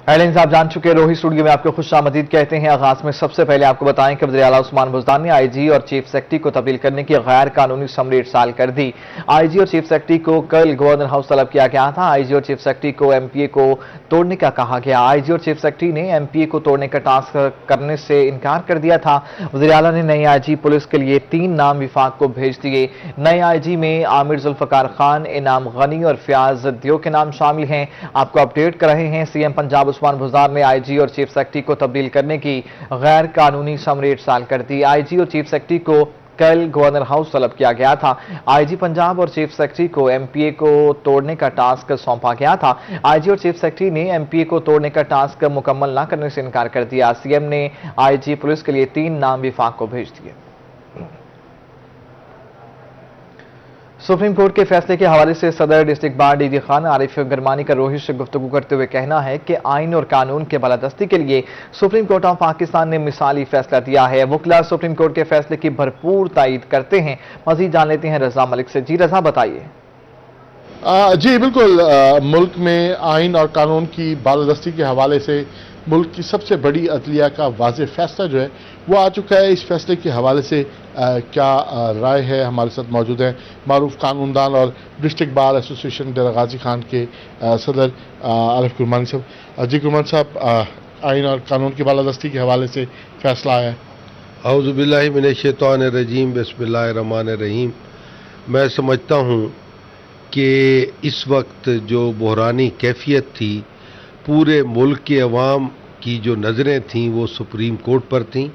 Headline साहब जान चुके हैं, रोही स्टूडियो में आपको खुशामदीद कहते हैं। आगाज में सबसे पहले आपको बताएं कि वज़ीर आला उस्मान बुज़दान ने आईजी और चीफ सेक्रेटरी को तब्दील करने की गैर कानूनी समरी इरसाल कर दी। आईजी और चीफ सेक्रेटरी को कल गवर्नर हाउस तलब किया गया था। आईजी और चीफ सेक्रेटरी को एमपीए को तोड़ने का कहा गया। आईजी और चीफ सेक्रेटरी ने एमपीए को तोड़ने का टास्क करने से इनकार कर दिया था। वज़ीर आला ने नए आईजी पुलिस के लिए 3 नाम विफाक को भेज दिए। नए आईजी में आमिर जुल्फकार खान, इनाम गनी और फयाज दियो के नाम शामिल हैं। आपको अपडेट कर रहे हैं, सीएम पंजाब उस्मान बुज़दान ने आईजी और चीफ सेक्रेटरी को तब्दील करने की गैर कानूनी समरी इरसाल कर दी। आईजी और चीफ सेक्रेटरी को कल गवर्नर हाउस तलब किया गया था। आईजी पंजाब और चीफ सेक्रेटरी को एमपीए को तोड़ने का टास्क सौंपा गया था। आईजी और चीफ सेक्रेटरी ने एमपीए को तोड़ने का टास्क मुकम्मल न करने से इनकार कर दिया। सीएम ने आईजी पुलिस के लिए 3 नाम विफाक को भेज दिए। सुप्रीम कोर्ट के फैसले के हवाले से सदर district bar DG Khan Arif Garmani का रोहित से गुफ्तगू करते हुए कहना है कि आइन और कानून के बालादस्ती के लिए सुप्रीम कोर्ट ऑफ पाकिस्तान ने मिसाली फैसला दिया है। वकील सुप्रीम कोर्ट के फैसले की भरपूर तायीद करते हैं। मजीद जान लेते हैं रजा मलिक से। जी रजा, बताइए। जी बिल्कुल, मुल्क में आइन और कानून की बालादस्ती के हवाले से मुल्क की सबसे बड़ी अदलिया का वाज़ेह फैसला जो है वो आ चुका है। इस फैसले के हवाले से क्या राय है, हमारे साथ मौजूद हैं मारूफ कानूनदान और डिस्ट्रिक्ट बार एसोसिएशन डेरा गाजी खान के सदर आरिफ गुरमानी साहब। जी गुरमानी साहब, आइन और कानून की बालादस्ती के हवाले से फैसला आया है। औज़ु बिल्लाहि मिनश शैतानिर रजीम, बिस्मिल्लाहिर रहमानिर रहीम। मैं समझता हूँ कि इस वक्त जो बहरानी कैफियत थी, पूरे मुल्क के अवाम की जो नज़रें थीं वो सुप्रीम कोर्ट पर थीं,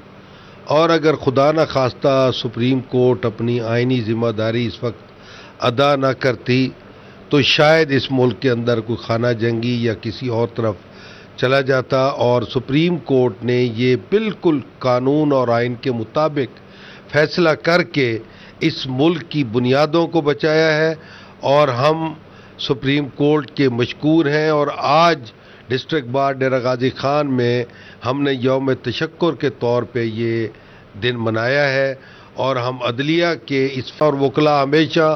और अगर खुदा न खास्ता सुप्रीम कोर्ट अपनी आइनी ज़िम्मेदारी इस वक्त अदा न करती तो शायद इस मुल्क के अंदर कोई खाना जंगी या किसी और तरफ चला जाता। और सुप्रीम कोर्ट ने ये बिल्कुल कानून और आइन के मुताबिक फैसला करके इस मुल्क की बुनियादों को बचाया है, और हम सुप्रीम कोर्ट के मशकूर हैं। और आज डिस्ट्रिक्ट बार डेरा गाजी खान में हमने यौम तशक्कुर के तौर पे ये दिन मनाया है, और हम अदलिया के इस और वकला हमेशा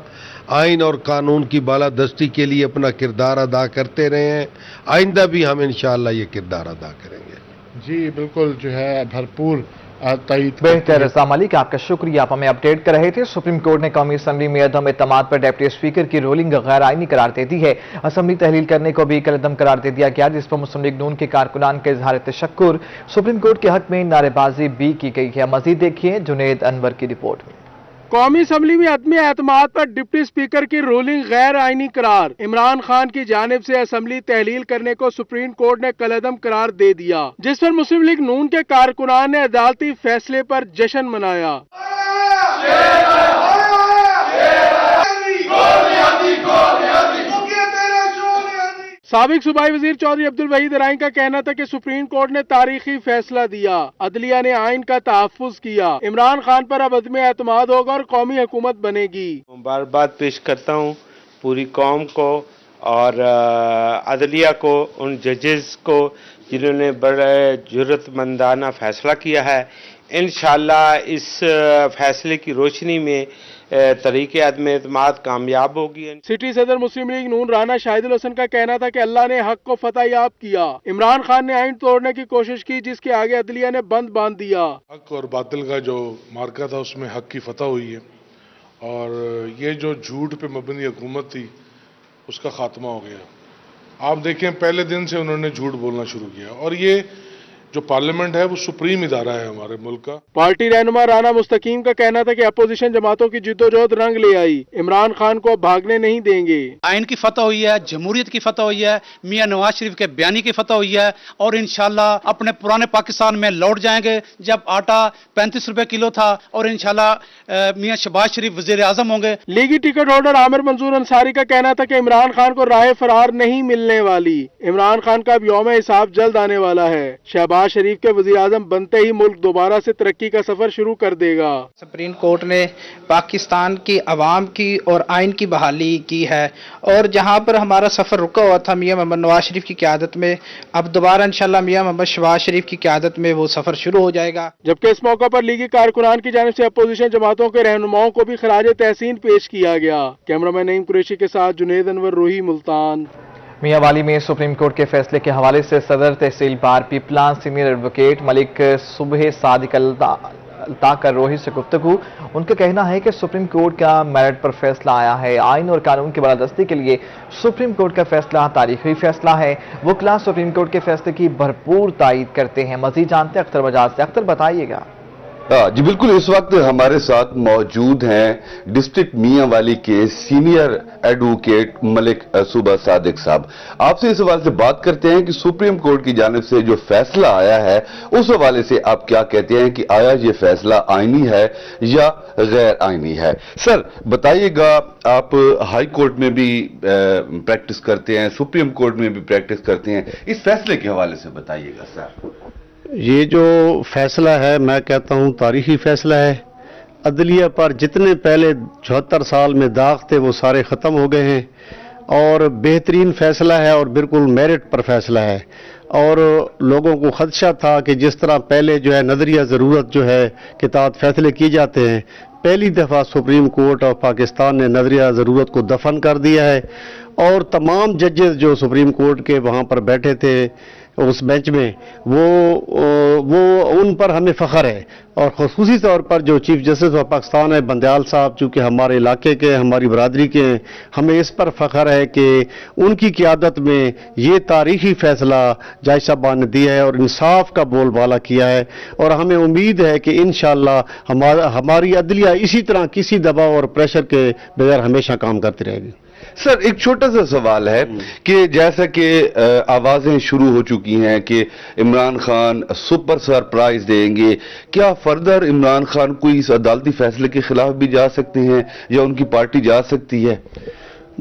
आइन और कानून की बालादस्ती के लिए अपना किरदार अदा करते रहे हैं। आइंदा भी हम इंशाअल्लाह ये किरदार अदा करेंगे। जी बिल्कुल, जो है भरपूर बेहतर रजा मलिक, आपका शुक्रिया। आप हमें अपडेट कर रहे थे। सुप्रीम कोर्ट ने कौमी असम्बली में अदम एतमाद पर डिप्टी स्पीकर की रूलिंग गैर आईनी करार दे दी है। असम्बली तहलील करने को भी कलअदम करार दे दिया गया, जिस पर मुस्लिम लीग नून के कारकुनान के इजहार तशक्कुर सुप्रीम कोर्ट के हक में नारेबाजी भी की गई है। मजीद देखिए जुनेद अनवर की रिपोर्ट में। कौमी असम्बली में अदम एतमाद पर डिप्टी स्पीकर की रूलिंग गैर आईनी करार। इमरान खान की जानिब से असम्बली तहलील करने को सुप्रीम कोर्ट ने कलअदम करार दे दिया, जिस पर मुस्लिम लीग नून के कारकुनान ने अदालती फैसले पर जश्न मनाया। साबिक सूबाई वजीर चौधरी अब्दुल वहीद राई का कहना था कि सुप्रीम कोर्ट ने तारीखी फैसला दिया, अदलिया ने आइन का तहफ्फुज किया, इमरान खान पर अब अदम एतमाद होगा और कौमी हुकूमत बनेगी। मुबारकबाद पेश करता हूँ पूरी कौम को और अदलिया को, उन जजेस को जिन्होंने बड़े जुर्रतमंदाना फैसला किया है। इंशाअल्लाह इस फैसले की रोशनी में तरीके अदम एतमाद कामयाब होगी। सिटी सदर मुस्लिम लीग नून राना शाहिदुल हसन का कहना था कि अल्लाह ने हक को फतह याब किया। इमरान खान ने आइन तोड़ने की कोशिश की, जिसके आगे अदलिया ने बंद बांध दिया। हक और बातिल का जो मार्का था उसमें हक की फतह हुई है, और ये जो झूठ पे मबनी हुकूमत थी उसका खात्मा हो गया। आप देखें पहले दिन से उन्होंने झूठ बोलना शुरू किया, और ये जो पार्लियामेंट है वो सुप्रीम इदारा है हमारे मुल्क का। पार्टी रहनुमा राना मुस्तकीम का कहना था कि अपोजिशन जमातों की जिद्दोजहद रंग ले आई, इमरान खान को भागने नहीं देंगे। आइन की फतह हुई है, जमहूरियत की फतह हुई है, मियां नवाज शरीफ के बयानी की फतह हुई है, और इंशाल्लाह अपने पुराने पाकिस्तान में लौट जाएंगे जब आटा 35 रुपए किलो था, और इंशाल्लाह मियां शहबाज शरीफ वजीर आजम होंगे। लीगी टिकट होल्डर आमिर मंसूर अंसारी का कहना था कि इमरान खान को राह फरार नहीं मिलने वाली, इमरान खान का अब यौम हिसाब जल्द आने वाला है। शहबाज शरीफ के वजीर आजम बनते ही मुल्क दोबारा से तरक्की का सफर शुरू कर देगा। सुप्रीम कोर्ट ने पाकिस्तान की आवाम की और आइन की बहाली की है, और जहां पर हमारा सफर रुका हुआ था मियां मोहम्मद नवाज शरीफ की क़यादत में, अब दोबारा इंशाल्लाह मियां मोहम्मद शहबाज शरीफ की क़यादत में वो सफर शुरू हो जाएगा। जबकि इस मौके पर लीगी कारकुनान की जानिब से अपोजिशन जमातों के रहनुमाओं को भी खराज तहसीन पेश किया गया। कैमरामैन नईम कुरैशी के साथ जुनेद अनवर, रोही, मुल्तान। मियां वाली में सुप्रीम कोर्ट के फैसले के हवाले से सदर तहसील बार पीपला सीनियर एडवोकेट मलिक सुबह सादिक अल्ताकर रोहित से गुफ्तगू। उनका कहना है कि सुप्रीम कोर्ट का मेरिट पर फैसला आया है। आइन और कानून की बालादस्ती के लिए सुप्रीम कोर्ट का फैसला तारीखी फैसला है। वकील सुप्रीम कोर्ट के फैसले की भरपूर तायीद करते हैं। मजीद जानते हैं अख्तर बजाज से। अख्तर बताइएगा। जी बिल्कुल, इस वक्त हमारे साथ मौजूद हैं डिस्ट्रिक्ट मियां वाली के सीनियर एडवोकेट मलिक सुबह सादिक साहब। आपसे इस हवाले से बात करते हैं कि सुप्रीम कोर्ट की जानिब से जो फैसला आया है उस हवाले से आप क्या कहते हैं कि आया ये फैसला आईनी है या गैर आईनी है? सर बताइएगा, आप हाई कोर्ट में भी प्रैक्टिस करते हैं, सुप्रीम कोर्ट में भी प्रैक्टिस करते हैं, इस फैसले के हवाले से बताइएगा सर। ये जो फैसला है मैं कहता हूँ तारीखी फैसला है। अदलिया पर जितने पहले 74 साल में दाग थे वो सारे ख़त्म हो गए हैं और बेहतरीन फैसला है और बिल्कुल मेरिट पर फैसला है। और लोगों को खदशा था कि जिस तरह पहले जो है नज़रिया ज़रूरत जो है के तहत फैसले किए जाते हैं, पहली दफ़ा सुप्रीम कोर्ट ऑफ पाकिस्तान ने नज़रिया ज़रूरत को दफन कर दिया है और तमाम जजेस जो सुप्रीम कोर्ट के वहाँ पर बैठे थे उस बेंच में वो उन पर हमें फ़ख्र है। और ख़ुसूसी तौर पर जो चीफ जस्टिस ऑफ पाकिस्तान है बंदयाल साहब, चूँकि हमारे इलाके के हमारी बरादरी के हैं, हमें इस पर फ़ख्र है कि उनकी क़ियादत में ये तारीख़ी फ़ैसला जज साहबान ने दिया है और इंसाफ का बोलबाला किया है। और हमें उम्मीद है कि इंशाअल्लाह हमारी अदलिया इसी तरह किसी दबाव और प्रेशर के बगैर हमेशा काम करती रहेगी। सर एक छोटा सा सवाल है कि जैसा कि आवाजें शुरू हो चुकी हैं कि इमरान खान सुपर सरप्राइज देंगे, क्या फर्दर इमरान खान कोई इस अदालती फैसले के खिलाफ भी जा सकते हैं या उनकी पार्टी जा सकती है?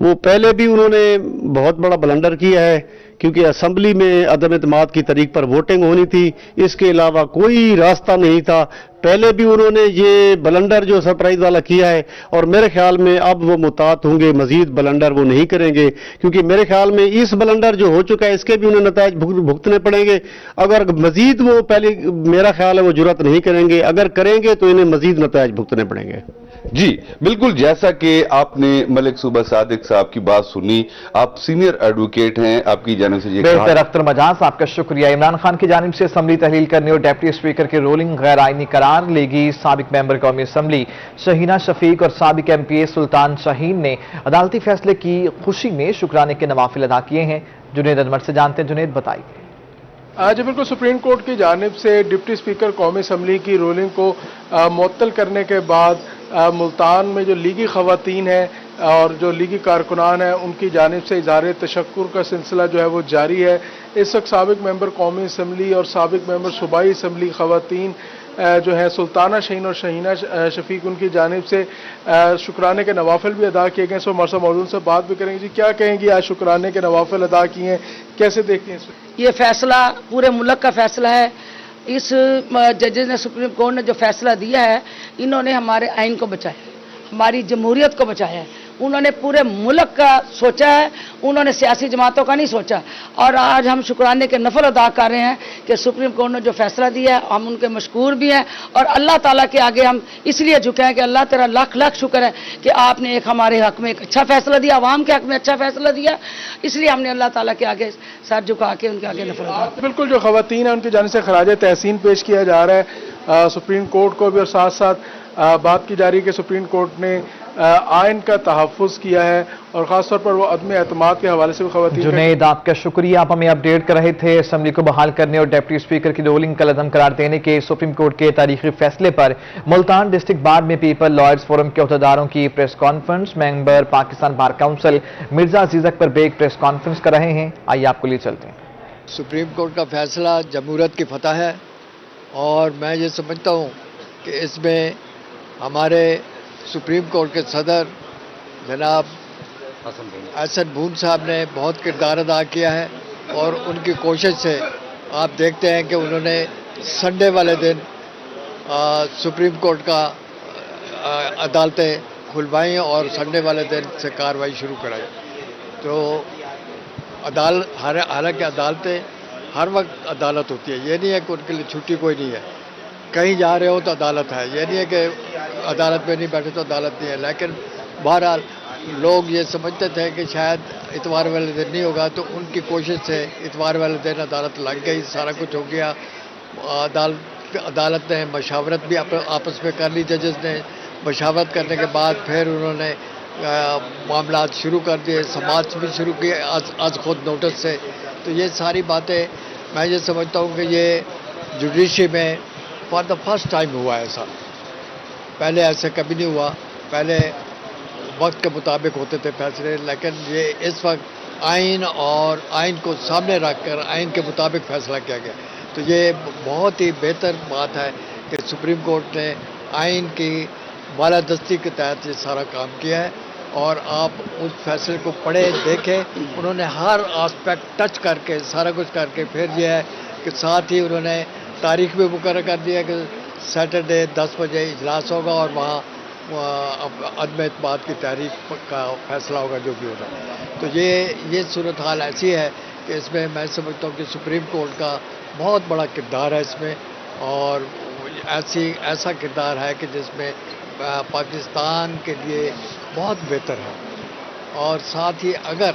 वो पहले भी उन्होंने बहुत बड़ा ब्लंडर किया है क्योंकि असेंबली में अदम एतमाद की तरीक पर वोटिंग होनी थी, इसके अलावा कोई रास्ता नहीं था। पहले भी उन्होंने ये ब्लंडर जो सरप्राइज वाला किया है और मेरे ख्याल में अब वो मुतात होंगे, मजीद ब्लंडर वो नहीं करेंगे क्योंकि मेरे ख्याल में इस ब्लंडर जो हो चुका है इसके भी उन्हें नतायज भुगतने पड़ेंगे। अगर मजीद वो पहले मेरा ख्याल है वो जुर्रत नहीं करेंगे, अगर करेंगे तो इन्हें मजीद नतायज भुगतने पड़ेंगे। जी बिल्कुल, जैसा कि आपने मलिक सुबह सादिक साहब की बात सुनी, आप सीनियर एडवोकेट हैं, आपकी जानिब से ये बेहतर अख्तर मजाज आपका शुक्रिया। इमरान खान की जानिब से असम्बली तहलील करने और डिप्टी स्पीकर की रोलिंग गैर आईनी करार लेगी। साबिक मेंबर कौमी असम्बली शहीना शफीक और साबिक MP सुल्तान शाहीन ने अदालती फैसले की खुशी में शुक्राने के नवाफिल अदा किए हैं। जुनेद अनवर से जानते हैं। जुनेद बताइए। आज बिल्कुल सुप्रीम कोर्ट की जानिब से डिप्टी स्पीकर कौमी असम्बली की रूलिंग को मुअत्तल करने के बाद मुल्तान में जो लीगी खवातीन हैं और जो लीगी कारकुनान हैं उनकी जानिब से इज़हार तशक्कुर का सिलसिला जो है वो जारी है। इस वक्त साबिक मेंबर कौमी असम्बली और साबिक मेंबर सूबाई असम्बली खवातीन जो है सुल्ताना शाहीन और शहीना शफीक, उनकी जानिब से शुक्राने के नवाफिल भी अदा किए गए। सो हमारे साथ मौजूद से बात भी करेंगे। जी क्या कहेंगी, आज शुक्राने के नवाफिल अदा किए हैं, कैसे देखते हैं इसमें? ये फैसला पूरे मुल्क का फैसला है। इस जजेस ने, सुप्रीम कोर्ट ने जो फैसला दिया है, इन्होंने हमारे आइन को बचाया, हमारी जमहूरियत को बचाया है। उन्होंने पूरे मुल्क का सोचा है, उन्होंने सियासी जमातों का नहीं सोचा। और आज हम शुक्राने के नफल अदा कर रहे हैं कि सुप्रीम कोर्ट ने जो फैसला दिया है हम उनके मशकूर भी हैं और अल्लाह ताला के आगे हम इसलिए झुके हैं कि अल्लाह तेरा लाख लाख शुक्र है कि आपने एक हमारे हक में एक अच्छा फैसला दिया, आवाम के हक में अच्छा फैसला दिया, इसलिए हमने अल्लाह ताला के आगे सर झुका के उनके आगे नफल अदा। बिल्कुल, जो खवातीन है उनकी जानिब से खराज तहसीन पेश किया जा रहा है सुप्रीम कोर्ट को भी, और साथ साथ बात की जा रही है कि सुप्रीम कोर्ट ने आइन का तहफ़्फ़ुज़ किया है और ख़ासतौर पर वो अदम एतमाद के हवाले से भी खवातीन। जुनैद आपका शुक्रिया, आप हमें अपडेट कर रहे थे। असम्बली को बहाल करने और डिप्टी स्पीकर की रोलिंग का लदम करार देने के सुप्रीम कोर्ट के तारीखी फैसले पर मुल्तान डिस्ट्रिक्ट बार में पीपल लॉयर्स फोरम के अहदेदारों की press conference. Member Pakistan bar council Mirza Aziz Akbar Baig press conference कर रहे हैं। आइए आपको लिए चलते हैं। सुप्रीम कोर्ट का फैसला जमहूरियत की फतह है और मैं ये समझता हूँ कि इसमें हमारे सुप्रीम कोर्ट के सदर जनाब हसन बून साहब ने बहुत किरदार अदा किया है और उनकी कोशिश से आप देखते हैं कि उन्होंने संडे वाले दिन सुप्रीम कोर्ट का अदालतें खुलवाई और संडे वाले दिन से कार्रवाई शुरू कराई। तो हालांकि अदालतें हर वक्त अदालत होती है, ये नहीं है कि उनके लिए छुट्टी कोई नहीं है, कहीं जा रहे हो तो अदालत है, ये नहीं है कि अदालत में नहीं बैठे तो अदालत नहीं है। लेकिन बहरहाल लोग ये समझते थे कि शायद इतवार वाले दिन नहीं होगा, तो उनकी कोशिश से इतवार वाले दिन अदालत लग गई, सारा कुछ हो गया। अदालत ने मशावरत भी आपस में कर ली, जजेस ने मशावरत करने के बाद फिर उन्होंने मामला शुरू कर दिए, समाज भी शुरू किए आज खुद नोटिस से। तो ये सारी बातें मैं ये समझता हूँ कि ये जुडिशरी में फॉर द फर्स्ट टाइम हुआ है ऐसा, पहले ऐसे कभी नहीं हुआ। पहले वक्त के मुताबिक होते थे फैसले, लेकिन ये इस वक्त आइन और आइन को सामने रखकर आइन के मुताबिक फैसला किया गया। तो ये बहुत ही बेहतर बात है कि सुप्रीम कोर्ट ने आइन की बालादस्ती के तहत ये सारा काम किया है। और आप उस फैसले को पढ़े देखें, उन्होंने हर आस्पेक्ट टच करके सारा कुछ करके फिर ये है कि साथ ही उन्होंने तारीख भी मुकर्रर कर दिया कि सैटरडे 10 बजे इजलास होगा और वहाँ अदम एतमाद की तारीख का फैसला होगा जो भी होगा। तो ये सूरत हाल ऐसी है कि इसमें मैं समझता हूँ कि सुप्रीम कोर्ट का बहुत बड़ा किरदार है इसमें, और ऐसा किरदार है कि जिसमें पाकिस्तान के लिए बहुत बेहतर है। और साथ ही अगर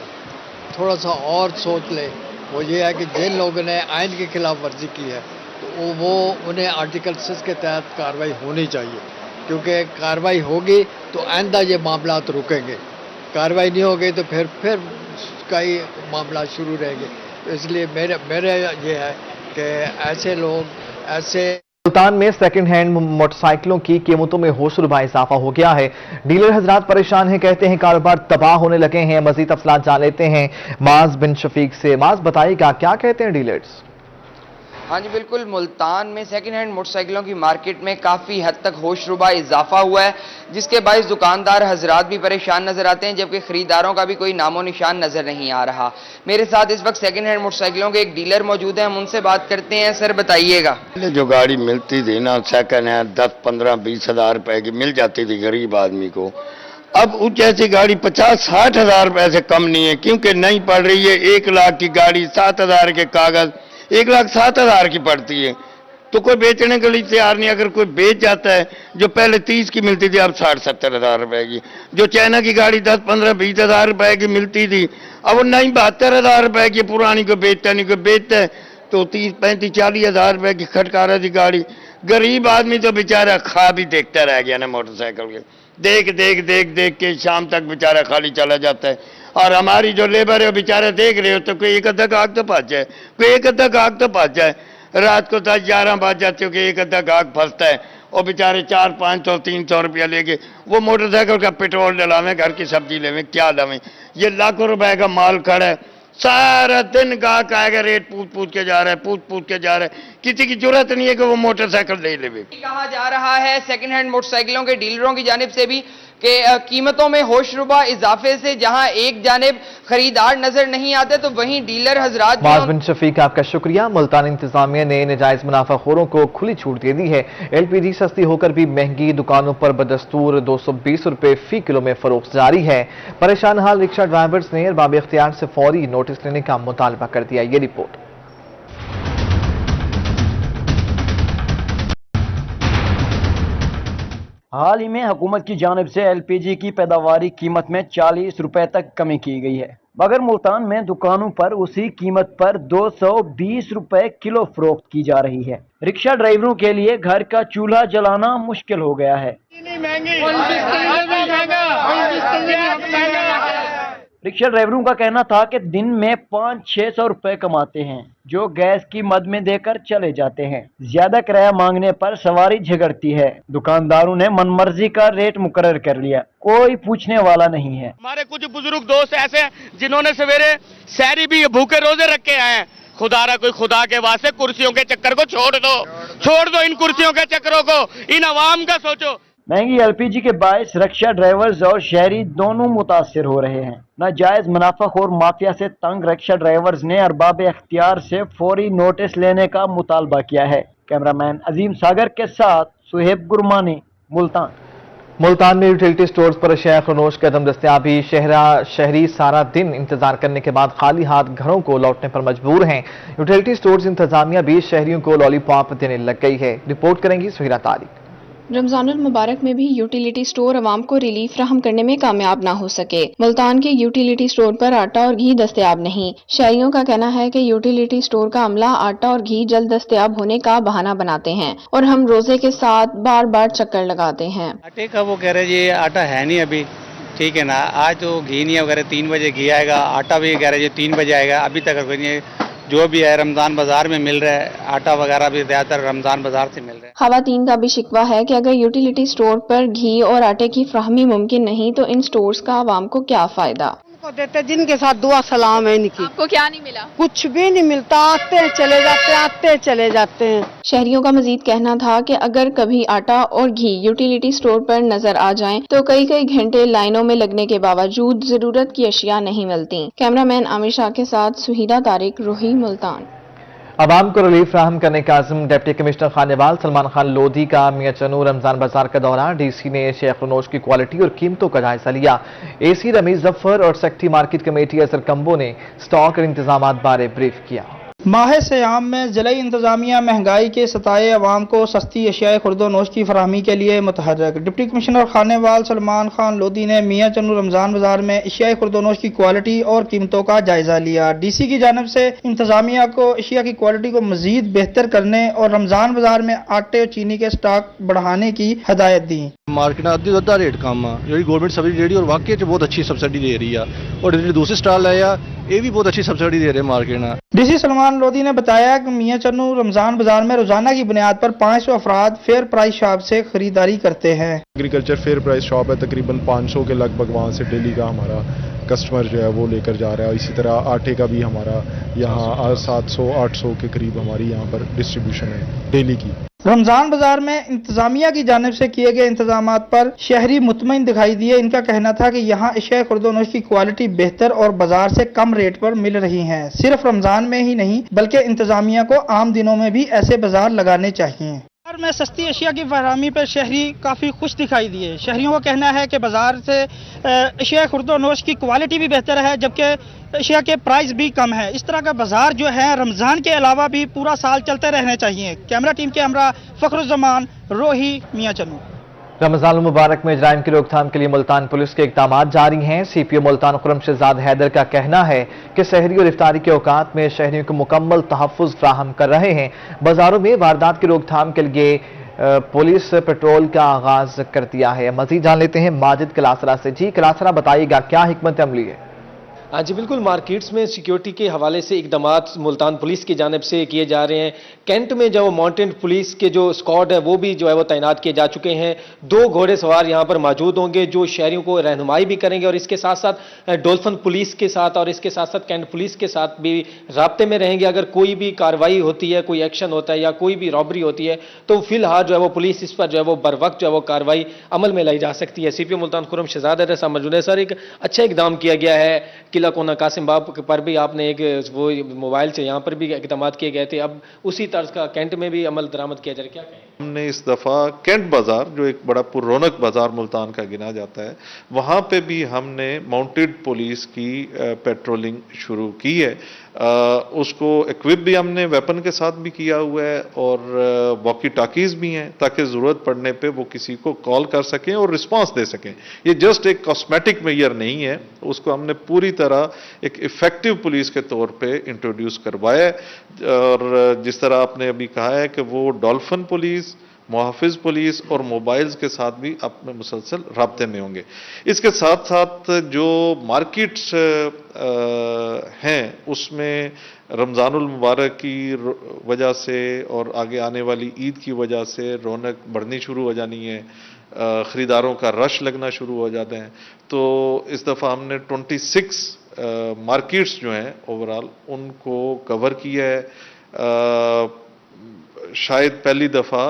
थोड़ा सा और सोच ले, वो ये है कि जिन लोगों ने आइन की खिलाफ वर्जी की है तो वो उन्हें आर्टिकल 6 के तहत कार्रवाई होनी चाहिए, क्योंकि कार्रवाई होगी तो आइंदा ये मामलात रुकेंगे, कार्रवाई नहीं होगी तो फिर कई मामला शुरू रहेंगे। तो इसलिए मेरे ये है कि ऐसे लोग ऐसे मुल्तान में सेकंड हैंड मोटरसाइकिलों की कीमतों में होशरुबा इजाफा हो गया है। डीलर हजरात परेशान हैं, कहते हैं कारोबार तबाह होने लगे हैं। मजीद तफसीलात जान लेते हैं माज बिन शफीक से। माज, बताइएगा क्या कहते हैं डीलर्स? हाँ जी बिल्कुल, मुल्तान में सेकंड हैंड मोटरसाइकिलों की मार्केट में काफ़ी हद तक होशरुबा इजाफा हुआ है, जिसके बायस दुकानदार हजरात भी परेशान नजर आते हैं, जबकि खरीदारों का भी कोई नामो निशान नजर नहीं आ रहा। मेरे साथ इस वक्त सेकंड हैंड मोटरसाइकिलों के एक डीलर मौजूद हैं, हम उनसे बात करते हैं। सर बताइएगा। पहले जो गाड़ी मिलती थी ना सेकंड हैंड 10, 15, 20 हज़ार रुपए की मिल जाती थी गरीब आदमी को, अब उस जैसी गाड़ी 50, 60 हज़ार रुपए से कम नहीं है, क्योंकि नहीं पड़ रही है। 1 लाख की गाड़ी 7 हज़ार के कागज 1,07,000 की पड़ती है, तो कोई बेचने के लिए तैयार नहीं। अगर कोई बेच जाता है, जो पहले 30 की मिलती थी अब 60-70 हज़ार रुपए की, जो चाइना की गाड़ी 10, 15, 20 हज़ार रुपए की मिलती थी अब वो नहीं 72 हज़ार रुपए की पुरानी को बेचता नहीं, कोई बेचता है तो 30, 35, 40 हज़ार रुपए की खटकारा थी गाड़ी। गरीब आदमी तो बेचारा खा भी देखता रह गया ना मोटरसाइकिल के, देख के शाम तक बेचारा खाली चला जाता है। और हमारी जो लेबर है बेचारे देख रहे हो तो कोई एक अद्धा गाहक तो फंस जाए, कोई एक अद्धा गाहक तो फंस जाए। रात को 10-11 बज जाते हो कि एक अद्धा गाहक फंसता है, और बेचारे 400-500, 300 रुपया लेके वो मोटरसाइकिल का पेट्रोल डलावें, घर की सब्जी लेवें, क्या लावें। ये लाखों रुपए का माल खड़ा है, सारा दिन गाहक आएगा, रेट पूछ के जा रहा है, किसी की जरूरत नहीं है कि वो मोटरसाइकिल ले लेवे। कहा जा रहा है सेकंड हैंड मोटरसाइकिलों के डीलरों की जानिब से भी कि कीमतों में होशरुबा इजाफे से जहां एक जानिब खरीदार नजर नहीं आते तो वहीं डीलर हजरात। माज बिन शफीक, आपका शुक्रिया। मुल्तान इंतजामिया ने नाजायज मुनाफाखोरों को खुली छूट दे दी है। LPG सस्ती होकर भी महंगी, दुकानों पर बदस्तूर 220 रुपए फी किलो में फरोख्त जारी है। परेशान हाल रिक्शा ड्राइवर्स ने अरबाब इख्तियार से फौरी नोटिस लेने का मुतालबा कर दिया। ये रिपोर्ट। हाल ही में हुकूमत की जानिब से LPG की पैदावारी कीमत में 40 रुपए तक कमी की गई है, मगर मुल्तान में दुकानों पर उसी कीमत पर 220 रुपए किलो फरोख्त की जा रही है। रिक्शा ड्राइवरों के लिए घर का चूल्हा जलाना मुश्किल हो गया है। रिक्शा ड्राइवरों का कहना था कि दिन में 500-600 रुपए कमाते हैं, जो गैस की मद में देकर चले जाते हैं। ज्यादा किराया मांगने पर सवारी झगड़ती है। दुकानदारों ने मनमर्जी का रेट मुकर्रर कर लिया, कोई पूछने वाला नहीं है। हमारे कुछ बुजुर्ग दोस्त ऐसे हैं जिन्होंने सवेरे सहरी भी भूखे रोजे रख के आए हैं। खुदारा कोई खुदा के वास्ते कुर्सियों के चक्कर को छोड़ दो इन कुर्सियों के चक्करों को, इन अवाम का सोचो। महंगी LPG के बायस रिक्शा ड्राइवर्स और शहरी दोनों मुतासिर हो रहे हैं। नाजायज मुनाफाखोर माफिया से तंग रिक्शा ड्राइवर्स ने अरबाब इख्तियार से फौरी नोटिस लेने का मुतालबा किया है। कैमरामैन अजीम सागर के साथ सुहेब गुरमानी, मुल्तान। मुल्तान में यूटिलिटी स्टोर्स पर अशिया खनोश की अदम दस्तयाबी। शहरी सारा दिन इंतजार करने के बाद खाली हाथ घरों को लौटने पर मजबूर हैं। यूटिलिटी स्टोर्स इंतजामिया भी शहरियों को लॉलीपॉप देने लग गई है। रिपोर्ट करेंगी सुहिरा तारिक। रमजानुल मुबारक में भी यूटिलिटी स्टोर अवाम को रिलीफ फराहम करने में कामयाब ना हो सके। मुल्तान के यूटिलिटी स्टोर पर आटा और घी दस्तयाब नहीं। शहरियों का कहना है कि यूटिलिटी स्टोर का अमला आटा और घी जल्द दस्तयाब होने का बहाना बनाते हैं और हम रोजे के साथ बार बार चक्कर लगाते हैं। आटे का वो कह रहे जी आटा है नहीं अभी, ठीक है ना, आज तो घी नहीं है वगैरह, 3 बजे घी आएगा, आटा भी कह रहे जी 3 बजे आएगा, अभी तक कोई नहीं। जो भी है रमज़ान बाजार में मिल रहा है, आटा वगैरह भी ज़्यादातर रमज़ान बाजार से मिल रहा है। खवातीन का भी शिकवा है कि अगर यूटिलिटी स्टोर पर घी और आटे की फ्राहमी मुमकिन नहीं तो इन स्टोर्स का आवाम को क्या फायदा। को देते जिनके साथ दुआ सलाम है इनकी। आपको क्या नहीं मिला? कुछ भी नहीं मिलता, आते हैं चले जाते हैं, आते हैं चले जाते हैं। शहरियों का मजीद कहना था कि अगर कभी आटा और घी यूटिलिटी स्टोर पर नजर आ जाएं तो कई कई घंटे लाइनों में लगने के बावजूद जरूरत की अशिया नहीं मिलती। कैमरामैन आमिर शाह के साथ सुहीदा तारिक, रोही, मुल्तान। आवाम को रिलीफ फ्राहम करने का आज़म डिप्टी कमिश्नर खानेवाल सलमान खान लोधी का मियां चनू रमजान बाजार का दौरा। डीसी ने शेख रनोश की क्वालिटी और कीमतों का जायजा लिया। एसी रमीज जफर और सेक्रेटरी मार्केट कमेटी असर कंबो ने स्टॉक और इंतजाम बारे ब्रीफ किया। माह सयाम में ज़िला इंतजामिया महंगाई के सताए अवाम को सस्ती अशियाए खुर्दो नोश की फराहमी के लिए मुतहर्रक। डिप्टी कमिश्नर खानेवाल सलमान खान लोधी ने मियां चन्नू रमज़ान बाजार में अशियाए खुर्दो नोश की क्वालिटी और कीमतों का जायजा लिया। डीसी की जानिब से इंतजामिया को अशिया की क्वालिटी को मजीद बेहतर करने और रमज़ान बाजार में आटे और चीनी के स्टॉक बढ़ाने की हदायत दी। मार्केट अद्धी अद्धा रेट कम आ जी गौरमेंट सब्सिडी रेडी और वाकई बहुत अच्छी सब्सिडी दे रही है और दूसरे स्टॉल है ये भी बहुत अच्छी सब्सिडी दे रहे हैं मार्केट में। डीसी सलमान लोधी ने बताया कि मियां चन्नू रमजान बाजार में रोजाना की बुनियाद पर 500 अफराद फेयर प्राइस शॉप से खरीदारी करते हैं। एग्रीकल्चर फेयर प्राइस शॉप है, तकरीबन 500 के लगभग वहाँ से डेली का हमारा कस्टमर जो है वो लेकर जा रहा है। इसी तरह आटे का भी हमारा यहाँ 700-800 के करीब हमारी यहाँ पर डिस्ट्रीब्यूशन है डेली की। रमजान बाजार में इंतजामिया की जानिब से किए गए इंतजाम पर शहरी मुतमईन दिखाई दिए। इनका कहना था कि यहाँ अशिया खुर्दोनोश की क्वालिटी बेहतर और बाजार से कम रेट पर मिल रही है। सिर्फ रमजान में ही नहीं बल्कि इंतजामिया को आम दिनों में भी ऐसे बाजार लगाने चाहिए। बाजार में सस्ती अशिया की फराहमी पर शहरी काफ़ी खुश दिखाई दिए। शहरियों का कहना है कि बाजार से अशिया खुर्दोनोश की क्वालिटी भी बेहतर है जबकि अशिया के प्राइस भी कम है। इस तरह का बाजार जो है रमज़ान के अलावा भी पूरा साल चलते रहने चाहिए। कैमरा टीम के हमरा फखरुज़्ज़मान, रोही, मियां चन्नू। रमजान मुबारक में जराइम की रोकथाम के लिए मुल्तान पुलिस के इक़दामात जारी हैं। सीपीओ मुल्तान खुर्रम शहजाद हैदर का कहना है कि सहरी और इफ्तारी के औकात में शहरियों को मुकम्मल तहफ़्फ़ुज़ फ्राहम कर रहे हैं। बाजारों में वारदात की रोकथाम के लिए पुलिस पेट्रोल का आगाज कर दिया है। मजीद जान लेते हैं माजिद कलासरा से। जी कलासरा, बताइएगा क्या हिकमत अमली है? जी बिल्कुल, मार्केट्स में सिक्योरिटी के हवाले से इकदामात मुल्तान पुलिस की जानिब से किए जा रहे हैं। कैंट में जो माउंटेन पुलिस के जो स्क्वाड है वो भी जो है वो तैनात किए जा चुके हैं। 2 घोड़े सवार यहाँ पर मौजूद होंगे जो शहरियों को रहनुमाई भी करेंगे और इसके साथ साथ डोल्फिन पुलिस के साथ और इसके साथ साथ कैंट पुलिस के साथ भी राब्ते में रहेंगे। अगर कोई भी कार्रवाई होती है, कोई एक्शन होता है या कोई भी रॉबरी होती है तो फिलहाल जो है वो पुलिस इस पर जो है वो बर वक्त जो है वो कार्रवाई अमल में लाई जा सकती है। सीपीओ मुल्तान खुर्रम शहजाद हैदर साहब मौजूद है। सर, एक अच्छा इकदाम किया गया है, किला कोना कासिम बाग पर भी आपने एक वो मोबाइल से यहाँ पर भी इकदाम किए गए थे, अब उसी तर्ज का कैंट में भी अमल दरामद किया जा रहा है, क्या कहें? हमने इस दफ़ा कैंट बाज़ार जो एक बड़ा पुररौनक बाज़ार मुल्तान का गिना जाता है वहाँ पे भी हमने माउंटेड पुलिस की पेट्रोलिंग शुरू की है। उसको इक्विप भी हमने वेपन के साथ भी किया हुआ है और वॉकी टॉकीज भी हैं ताकि ज़रूरत पड़ने पे वो किसी को कॉल कर सकें और रिस्पांस दे सकें। ये जस्ट एक कॉस्मेटिक मेजर नहीं है, उसको हमने पूरी तरह एक इफेक्टिव पुलिस के तौर पे इंट्रोड्यूस करवाया है। और जिस तरह आपने अभी कहा है कि वो डॉल्फिन पुलिस, मुहाफिज पुलिस और मोबाइल्स के साथ भी अपने मुसलसल राब्ते में होंगे। इसके साथ साथ जो मार्केट्स हैं उसमें रमज़ानुल मुबारक की वजह से और आगे आने वाली ईद की वजह से रौनक बढ़नी शुरू हो जानी है, ख़रीदारों का रश लगना शुरू हो जाते हैं। तो इस दफ़ा हमने 26 मार्केट्स जो हैं ओवरऑल उनको कवर किया है। शायद पहली दफ़ा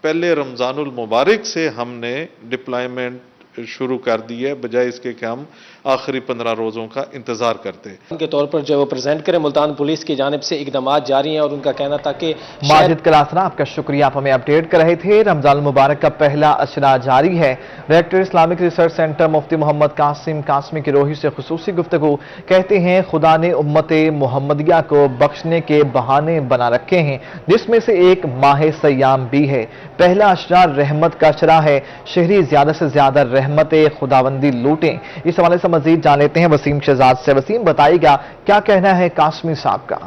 पहले रमज़ानुल मुबारक से हमने डिप्लॉयमेंट शुरू कर दी है, बजाय इसके कि हम आखिरी 15 रोज़ों का इंतज़ार करते। के तौर पर जो वो प्रेजेंट करें, मुल्तान पुलिस की जानिब से इकदाम जारी हैं और उनका कहना था कि माजिद कलासरा, आपका शुक्रिया, आप हमें अपडेट कर रहे थे। रमजान मुबारक का पहला अशरा जारी है। डायरेक्टर इस्लामिक रिसर्च सेंटर मुफ्ती मोहम्मद कासिम कासमी की रोही से खुसूसी गुफ्तगू। कहते हैं खुदा ने उम्मत मुहम्मदिया को बख्शने के बहाने बना रखे हैं, जिसमें से एक माह सयाम भी है। पहला अशरा रहमत का अशरा है। शहरी ज्यादा से ज्यादा रहमत खुदाबंदी लूटें। इस हवाले से मजीद जान लेते हैं वसीम शहजाद से। वसीम, बताइएगा क्या कहना है कासमी साहब का?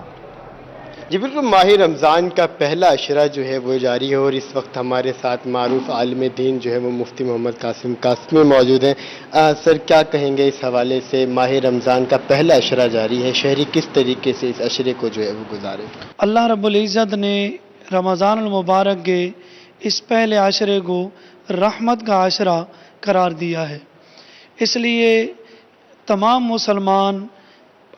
जी बिल्कुल, माह रमज़ान का पहला अशरा जो है वो जारी है और इस वक्त हमारे साथ मारूफ आलिम दीन जो है वो मुफ्ती मोहम्मद कासिम कासमी मौजूद हैं। सर, क्या कहेंगे इस हवाले से? माह रमज़ान का पहला अशरा जारी है, शहरी किस तरीके से इस अशरे को जो है वो गुजारे? अल्लाह रब्बुल इज़्ज़त ने रमज़ान मुबारक के इस पहले अशरे को रहमत का अशरा करार दिया है। इसलिए तमाम मुसलमान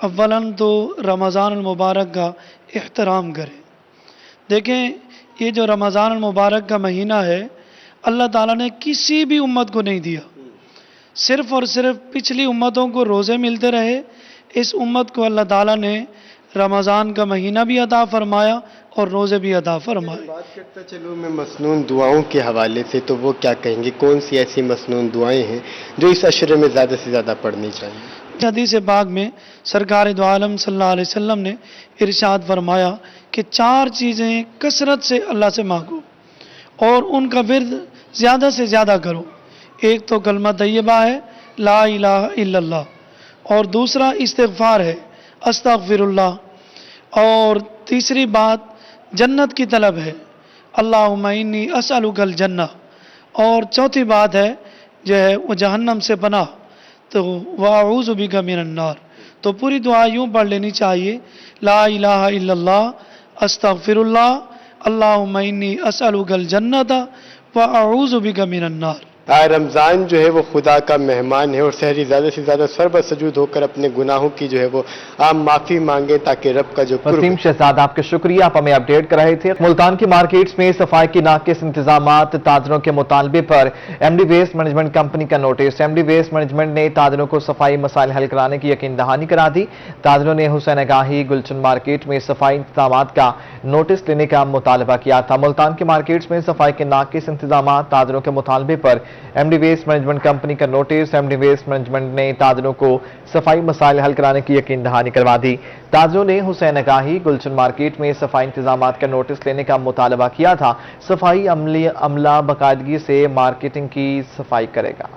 अव्वलन तो रमज़ान मुबारक का एहतराम करें। देखें, ये जो रमज़ान मुबारक का महीना है, अल्लाह ताला ने किसी भी उम्मत को नहीं दिया। सिर्फ़ और सिर्फ पिछली उम्मतों को रोज़े मिलते रहे, इस उम्मत को अल्लाह ताला ने रमज़ान का महीना भी अता फरमाया और रोज़े भी अता फरमाए। बात करता चलो मैं मसनून दुआओं के हवाले से, तो वो क्या कहेंगे? कौन सी ऐसी मसनून दुआएं हैं जो इस अशरे में ज़्यादा से ज़्यादा पढ़नी चाहिए? हदीस पाक में सरकार दो आलम सल्लल्लाहु अलैहि वसल्लम ने इरशाद फरमाया कि 4 चीज़ें कसरत से अल्लाह से मांगो और उनका विर्द ज़्यादा से ज़्यादा करो। एक तो कलमा तैयबा है, ला इलाहा इल्लल्लाह, और दूसरा इस्तिग़फ़ार है, अस्तग़फ़िरुल्लाह, और तीसरी बात जन्नत की तलब है, अल्लाहुम्मा इन्नी असअलुकल जन्नह, और चौथी बात है जो है वो जहन्नम से पनाह, तो वअऊज़ु बिका मिनन नार। तो पूरी दुआ यूँ पढ़ लेनी चाहिए, ला इलाहा इल्लल्लाह, अस्तग़फिरुल्लाह, अल्लाहुम्मा इन्नी असअलुकल जन्नत वअऊज़ु बिका मिनन नार। रमज़ान जो है वो खुदा का मेहमान है और शहरी ज़्यादा से ज़्यादा सर्ब सजूद होकर अपने गुनाहों की जो है वो आप माफ़ी मांगे ताकि रब का जो वसीम शहजाद, आपके शुक्रिया, आप हमें अपडेट कर रहे थे। मुल्तान की मार्केट्स में सफाई की नाकिस इंतजामात, ताजरों के मुतालबे पर एमडी वेस्ट मैनेजमेंट कंपनी का नोटिस। एमडी वेस्ट मैनेजमेंट ने ताजरों को सफाई मसाइल हल कराने की यकीन दहानी करा दी। ताजरों ने हुसैन आगाही गुलशन मार्केट में सफाई इंतजामात का नोटिस लेने का मुतालबा किया था। मुल्तान की मार्केट्स में सफाई के नाकिस इंतजामात, ताजरों के मुतालबे पर एमडी वेस्ट मैनेजमेंट कंपनी का नोटिस। एमडी वेस्ट मैनेजमेंट ने ताजरों को सफाई मसाइल हल कराने की यकीन दहानी करवा दी। ताजरों ने हुसैन आगाही गुलशन मार्केट में सफाई इंतजामात का नोटिस लेने का मुतालबा किया था। सफाई अमला बाकायदगी से मार्केटिंग की सफाई करेगा।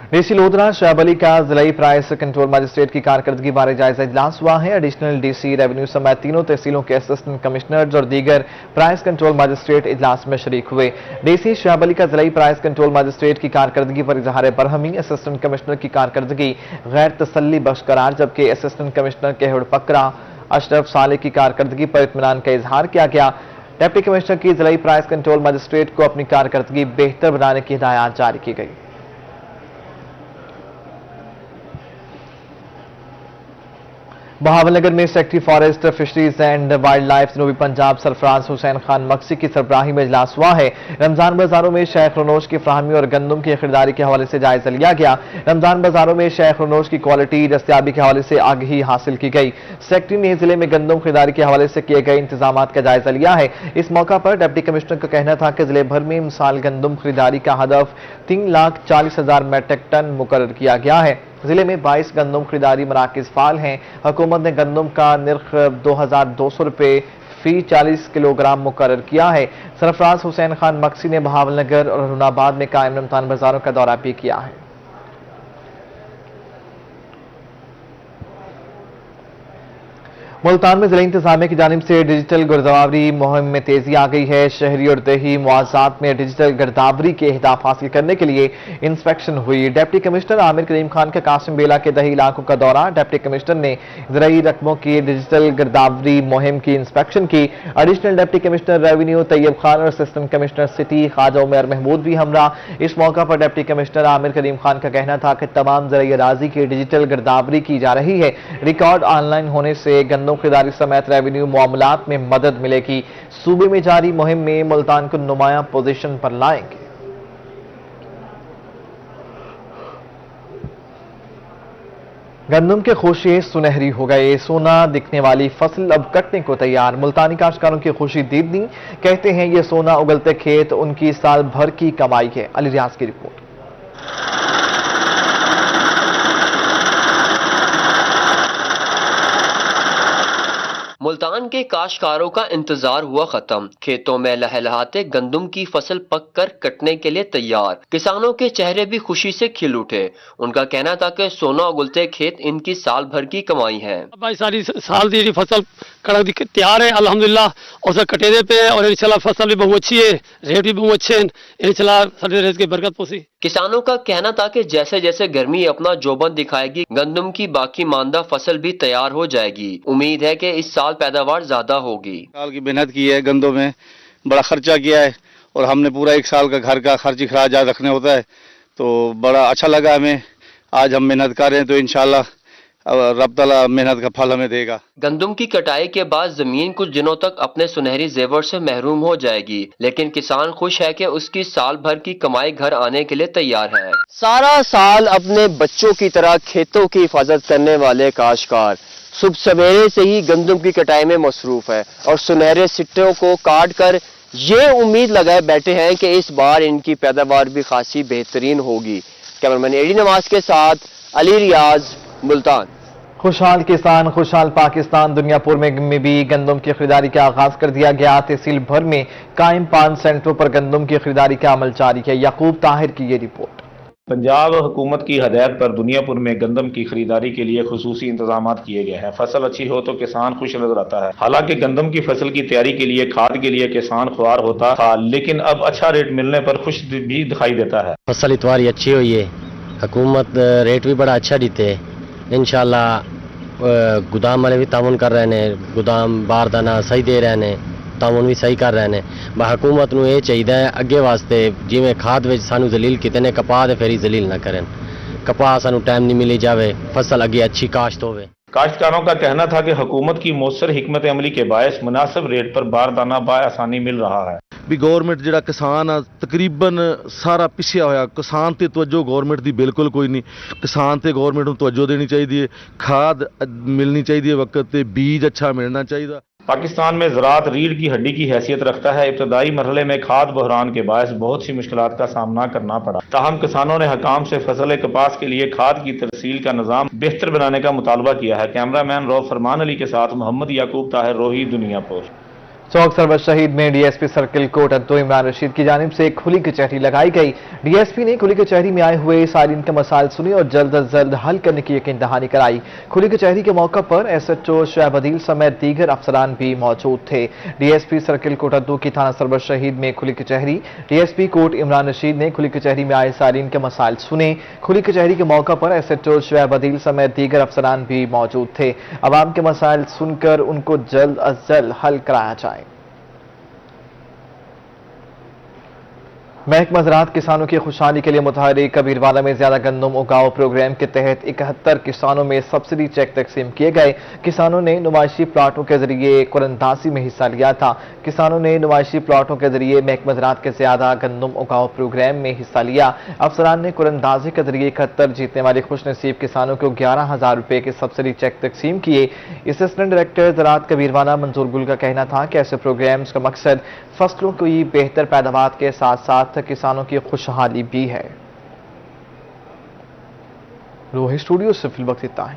डीसी लोधरा शोएब अली का जिलाई प्राइस कंट्रोल मजिस्ट्रेट की कारकर्दगी बारे जायजा इजलास हुआ है। एडिशनल डीसी रेवेन्यू समेत तीनों तहसीलों के असिस्टेंट कमिश्नर्स और दीगर प्राइस कंट्रोल मजिस्ट्रेट इजलास में शरीक हुए। डीसी शोएब अली का जिलाई प्राइस कंट्रोल मजिस्ट्रेट की कारकर्दगी पर इजहार बरहमी, असिस्टेंट कमिश्नर की कारकर्दगी गैर तसल्ली बख्श करार, जबकि असिस्टेंट कमिश्नर केहड़ पकरा अशरफ साले की कारकर्दगी पर इत्मीनान का इजहार किया गया। डिप्टी कमिश्नर की जिलाई प्राइस कंट्रोल मजिस्ट्रेट को अपनी कारकर्दगी बेहतर बनाने की हिदायत जारी की गई। बहावलनगर में secretary forest, fisheries and wild life जनूबी पंजाब सरफराज हुसैन खान मक्सी की सरबराही में इजलास हुआ है। रमजान बाजारों में शय खरनोश की फराहमी और गंदम की खरीदारी के हवाले से जायजा लिया गया। रमजान बाजारों में शय खरनोश की क्वालिटी दस्तयाबी के हवाले से आगाही हासिल की गई। सेक्रेटरी ने जिले में गंदम खरीदारी के हवाले से किए गए इंतजाम का जायजा लिया है। इस मौका पर डिप्टी कमिश्नर का कहना था कि जिले भर में मिसाल गंदम खरीदारी का हदफ 3,40,000 मेट्रिक टन मुकर्रर किया गया है। जिले में 22 गंदम खरीदारी मराकज फाल हैं। हुकूमत ने गंदम का निर्ख 2,200 रुपये फी 40 किलोग्राम मुकर्रर किया है। सरफराज हुसैन खान मक्सी ने बहावलनगर और हुनाबाद में कायम रमजान बाजारों का दौरा भी किया है। मुल्तान में जिला इंतजामिया की जानिब से डिजिटल गिरदावरी मुहिम में तेजी आ गई है। शहरी और देही मुआवजात में डिजिटल गिरदावरी के अहदाफ हासिल करने के लिए इंस्पेक्शन हुई। डिप्टी कमिश्नर आमिर करीम खान का कासिम बेला के दही इलाकों का दौरा। डिप्टी कमिश्नर ने ज़राई रकमों की डिजिटल गिरदावरी मुहिम की इंस्पेक्शन की। Additional deputy commissioner revenue Tayyab Khan और assistant commissioner city Khawaja Umar Mahmood भी हमरा। इस मौका पर डिप्टी कमिश्नर आमिर करीम खान का कहना था कि तमाम ज़राई अराजी की डिजिटल गिरदावरी की जा रही है। रिकॉर्ड ऑनलाइन होने से گندم خریداری سمیت ریونیو معاملات میں مدد ملے گی۔ صوبے میں جاری مہم میں ملتان کو نمایاں پوزیشن پر لائیں گے۔ گندم کے خوشے سنہری ہو گئے، سونا دکھنے والی فصل اب کٹنے کو تیار۔ ملتانی کاشتکاروں کی خوشی دیدنی، کہتے ہیں یہ سونا اگلتے کھیت ان کی سال بھر کی کمائی ہے۔ علی ریاض کی رپورٹ۔ ملتان کے کاشتکاروں کا انتظار ہوا ختم، کھیتوں میں لہلہاتے گندم کی فصل پک کر کٹنے کے لیے تیار۔ کسانوں کے چہرے بھی خوشی سے کھل اٹھے، ان کا کہنا تھا کہ سونا اگلتے کھیت ان کی سال بھر کی کمائی ہے۔ ساری سال دی فصل کڑک تیار ہے الحمدللہ، اور سر کٹے دے پہ، اور انشاءاللہ فصل بھی بہت اچھی ہے، ریٹ بھی بہت اچھے ہیں، انشاءاللہ سارے ریٹ کی برکت پوسی۔ کسانوں کا کہنا تھا کہ جیسے جیسے گرمی اپنا جوبن دکھائے گی، گندم کی باقی ماندہ فصل بھی تیار ہو جائے گی۔ امید ہے کہ اس سال پیداوار زیادہ ہوگی۔ سال کی محنت کی ہے، گندوں میں بڑا خرچہ کیا ہے، اور ہم نے پورا ایک سال کا گھر کا خرچ اخراجات رکھنے ہوتا ہے، تو بڑا اچھا لگا ہمیں۔ آج ہم محنت کر رہے ہیں تو انشاءاللہ رب تعالیٰ محنت کا پھل ہمیں دے گا۔ گندم کی کٹائی کے بعد زمین کچھ دنوں تک اپنے سنہری زیور سے محروم ہو جائے گی، لیکن کسان خوش ہے کہ اس کی سال بھر کی کمائی گھر آنے کے لیے تیار ہے۔ سارا سال اپنے بچوں کی طرح کھیتوں کی حفاظت کرنے والے کاشتکار صبح سویرے سے ہی گندم کی کٹائی میں مصروف ہے، اور سنہرے سٹوں کو کاٹ کر یہ امید لگائے بیٹھے ہیں کہ اس بار ان کی پیداوار بھی خاصی بہترین ہوگی۔ کیمرمین ایڈی نواز کے ساتھ علی ریاض، ملتان۔ خوشحال کسان خوشحال پاکستان دنیا پور میں بھی گندم کی خریداری کا آغاز کر دیا گیا۔ تحصیل بھر میں قائم 5 سینٹروں پر گندم کی خریداری کا عمل جاری ہے۔ یعقوب طاہر کی یہ رپورٹ۔ پنجاب حکومت کی ہدایت پر دنیا پور میں گندم کی خریداری کے لیے خصوصی انتظامات کیے گئے ہیں۔ فصل اچھی ہو تو کسان خوش نظر آتا ہے۔ حالانکہ گندم کی فصل کی تیاری کے لیے کھاد کے لیے کسان خوار ہوتا تھا، لیکن اب اچھا ریٹ ملنے پر خوش بھی دکھائی دیتا ہے۔ فصل اتواری اچھی ہوئی ہے، حکومت ریٹ بھی بڑا اچھا دیتے ہے۔ انشاءاللہ گودام والے بھی تعاون کر رہے ہیں، گودام باردانہ صحیح دے رہے ہیں، تعاون بھی صحیح کر رہے ہیں۔ حکومت نو یہ چاہیے اگے واسطے جی میں کھاد وچ سانو ذلیل کتنے کپاہ دے پھر ذلیل نہ کرن، کپاہ سانو ٹائم نہیں ملی جاوے، فصل اگے اچھی کاشت ہوئے۔ کاشتکاروں کا کہنا تھا کہ حکومت کی مؤثر حکمت عملی کے باعث مناسب ریٹ پر باردانہ بآسانی مل رہا ہے۔ بھی گورنمنٹ جڑا کسان تقریباً سارا پچھیا ہویا، کسان تے توجہ گورنمنٹ دی بالکل کوئی نہیں۔ کسان تے گورنمنٹ نوں توجہ دینی چاہیے، کھاد ملنی چاہیے وقت تے، بیج اچھا ملنا چاہیے۔ پاکستان میں زراعت ریڑھ کی ہڈی کی حیثیت رکھتا ہے۔ ابتدائی مرحلے میں کھاد بحران کے باعث بہت سی مشکلات کا سامنا کرنا پڑا، تاہم کسانوں نے حکام سے فصل کپاس کے لیے کھاد کی ترسیل کا نظام بہتر بنانے کا مطالبہ کیا ہے۔ کیمرہ مین رو فرمان علی کے ساتھ محمد یعقوب طاہر، روہی، دنیا پور۔ چوک سرور شہید میں ڈی ایس پی سرکل کوٹ ادو عمران رشید کی جانب سے کھلی کچہری لگائی گئی۔ ڈی ایس پی نے کھلی کچہری میں آئے ہوئے سائرین کے مسائل سنی اور جلد از جلد حل کرنے کی یقین دہانی کرائی۔ کھلی کچہری کے موقع پر ایس ایچ او شعیب عدیل سمیت دیگر افسران بھی موجود تھے۔ ڈی ایس پی سرکل کوٹ ادو کی تھانہ سرور شہید میں کھلی کچہری۔ ڈی ایس پی کوٹ عمران رشید نے کھلی کچہری میں آئے سائرین کے مسائل سنے۔ کھلی کچہری کے موقع پر ایس ایچ او شعیب عدیل سمیت دیگر افسران بھی موجود تھے۔ عوام کے مسائل سن کر ان کو جلد از جلد حل کرایا جائے۔ محکمہ زراعت کسانوں کی خوشحالی کے لیے متحرک کبیروالا میں زیادہ گندم اگاؤ پروگرام کے تحت 71 کسانوں میں سبسڈی چیک تقسیم کیے گئے۔ کسانوں نے نمائشی پلاٹوں کے ذریعے قرندازی میں حصہ لیا تھا۔ کسانوں نے نمائشی پلاٹوں کے ذریعے محکمہ زراعت کے زیادہ گندم اگاؤ پروگرام میں حصہ لیا۔ افسران نے قرندازی کے ذریعے 71 جیتنے والے خوش نصیب کسانوں کو 11,000 روپے کے سبسڈی چیک تقسیم کیے۔ اسسٹنٹ ڈائریکٹر زراعت کبیروالا منظور گل کا کہنا تھا کہ ایسے پروگرامز کا مقصد فصلوں کی بہتر پیداوار کے ساتھ ساتھ کسانوں کی خوشحالی بھی ہے۔ روہی اسٹوڈیو سے فی الوقت اتنا ہے۔